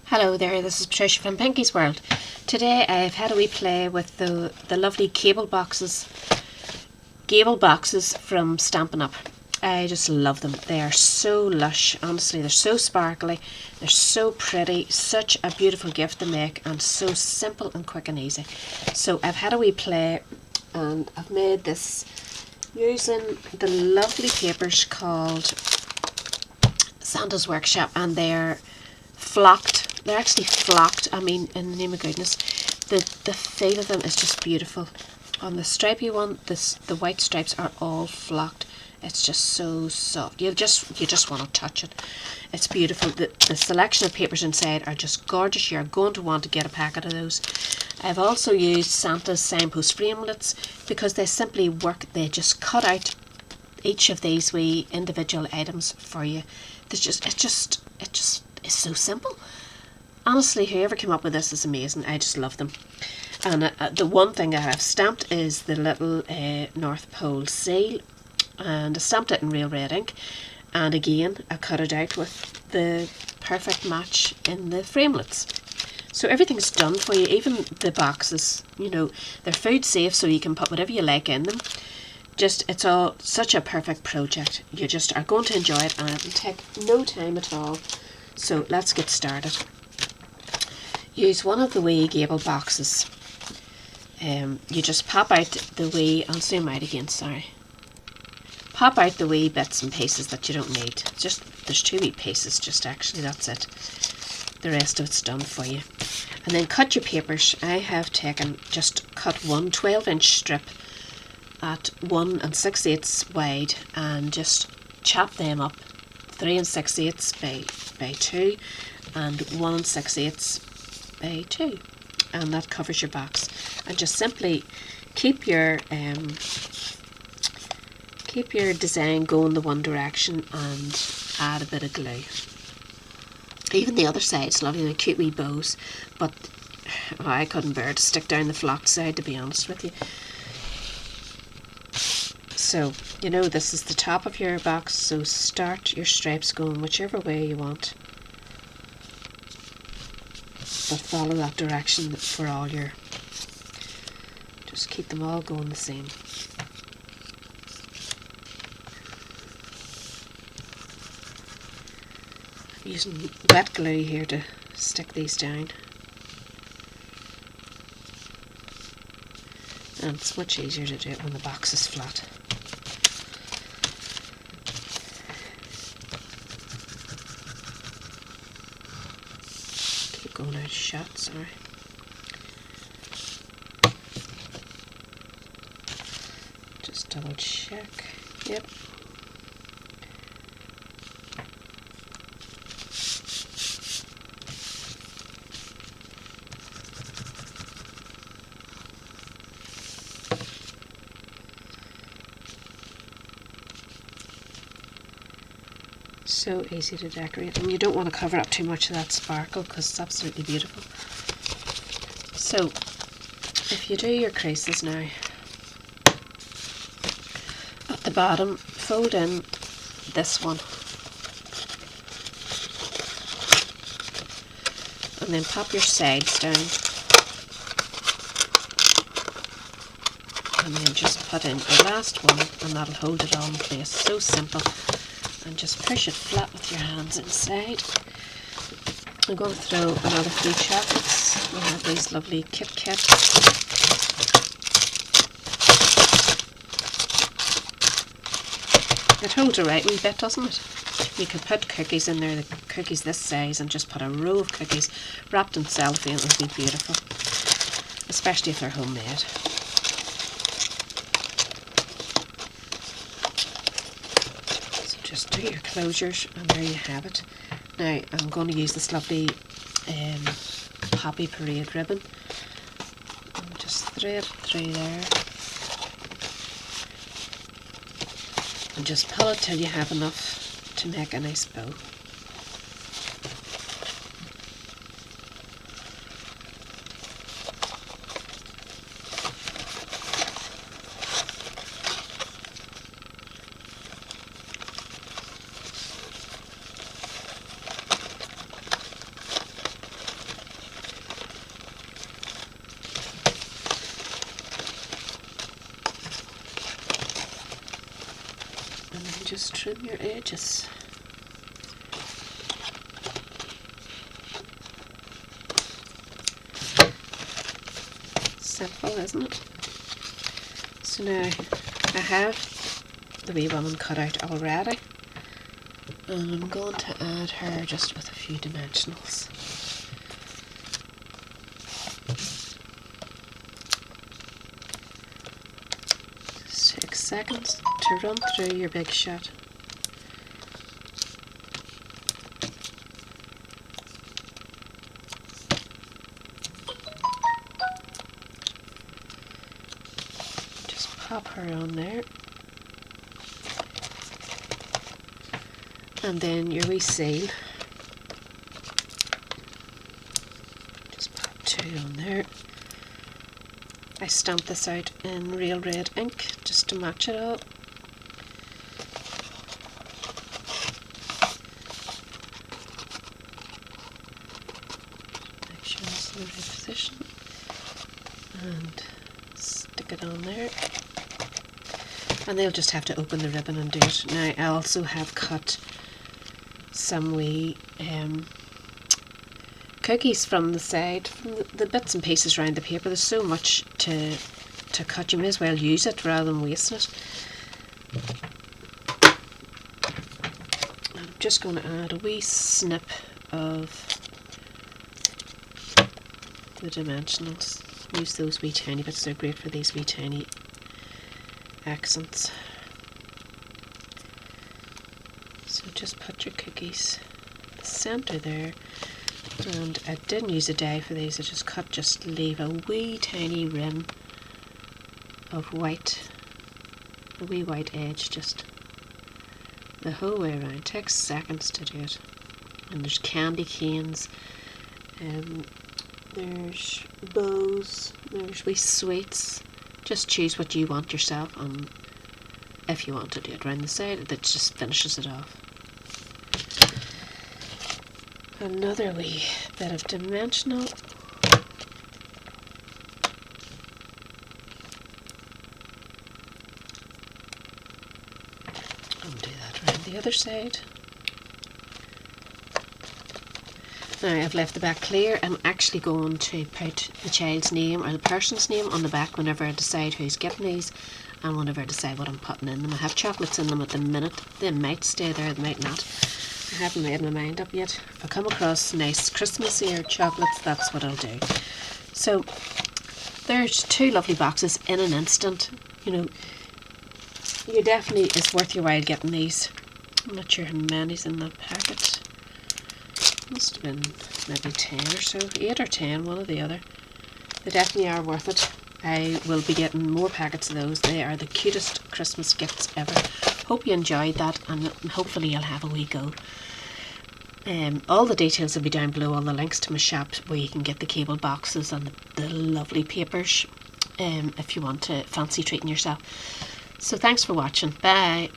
Hello there, this is Patricia from Pinky's World. Today I've had a wee play with the lovely gable boxes from Stampin Up. I just love them. They are so lush, honestly, they're so sparkly, they're so pretty, such a beautiful gift to make, and so simple and quick and easy. So I've had a wee play and I've made this using the lovely papers called Santa's Workshop, and they're flocked. They're actually flocked. I mean, in the name of goodness, the feel of them is just beautiful. On the stripy one, the white stripes are all flocked. It's just so soft. You just want to touch it. It's beautiful. The selection of papers inside are just gorgeous. You're going to want to get a packet of those. I've also used Santa's signpost framelits because they simply work. They just cut out each of these wee individual items for you. It just is so simple. Honestly, whoever came up with this is amazing. I just love them. And the one thing I have stamped is the little North Pole seal, and I stamped it in real red ink, and again I cut it out with the perfect match in the framelits. So everything's done for you, even the boxes, you know, they're food safe, so you can put whatever you like in them. It's all such a perfect project. You just are going to enjoy it, and it will take no time at all. So let's get started. Use one of the wee gable boxes. You just pop out the wee, I'll zoom out again, sorry. Pop out the wee bits and pieces that you don't need. There's two wee pieces, just actually, that's it. The rest of it's done for you. And then cut your papers. I have cut one 12-inch strip at 1 6/8 wide, and just chop them up 3 6/8 by 2 and 1 6/8 by 2, and that covers your box. And just simply keep your design going the one direction and add a bit of glue. Even the other side's lovely, the cute wee bows, but I couldn't bear to stick down the flocked side, to be honest with you. So, you know, this is the top of your box, so start your stripes going whichever way you want, but follow that direction for all your, just keep them all going the same. I'm using wet glue here to stick these down, and it's much easier to do it when the box is flat. Keep going out of shot, sorry. Just double check. Yep. So easy to decorate, and you don't want to cover up too much of that sparkle because it's absolutely beautiful. So if you do your creases now, at the bottom fold in this one, and then pop your sides down, and then just put in the last one, and that'll hold it all in place. So simple. And just push it flat with your hands inside. I'm going to throw another few chocolates. We have these lovely Kit Kat. It holds a right wee bit, doesn't it? You could put cookies in there, the cookies this size, and just put a row of cookies wrapped in cellophane. It would be beautiful, especially if they're homemade. Just do your closures, and there you have it. Now I'm going to use this lovely Happy Parade ribbon, and just thread it through there, and just pull it till you have enough to make a nice bow. just trim your edges. Simple, isn't it? So now I have the wee woman cut out already, and I'm going to add her just with a few dimensionals. Just take seconds to run through your big shot. Pop her on there, and then your wee seal, just pop 2 on there. I stamped this out in real red ink just to match it all. Make sure it's in the right position, and stick it on there. And they'll just have to open the ribbon and do it. Now I also have cut some wee cookies from the side, from the bits and pieces around the paper. There's so much to cut, you may as well use it rather than wasting it. I'm just going to add a wee snip of the dimensionals. Use those wee tiny bits, they're great for these wee tiny accents. So just put your cookies in the centre there, and I didn't use a die for these, I just cut, just leave a wee tiny rim of white, a wee white edge just the whole way around. It takes seconds to do it. And there's candy canes, there's bows, there's wee sweets. Just choose what you want yourself, and if you want to do it around the side, that just finishes it off. Another wee bit of dimensional. I'll do that around the other side. Now I've left the back clear. I'm actually going to put the child's name or the person's name on the back whenever I decide who's getting these, and whenever I decide what I'm putting in them. I have chocolates in them at the minute. They might stay there, they might not. I haven't made my mind up yet. If I come across nice Christmassy or chocolates, that's what I'll do. So there's 2 lovely boxes in an instant. You know, you definitely, it's worth your while getting these. I'm not sure how many's in that packet. Must have been maybe 10 or so, 8 or 10, one or the other. They definitely are worth it. I will be getting more packets of those. They are the cutest Christmas gifts ever. Hope you enjoyed that, and hopefully you'll have a wee go. All the details will be down below, all the links to my shop where you can get the cable boxes and the lovely papers if you want to fancy treating yourself. So thanks for watching. Bye.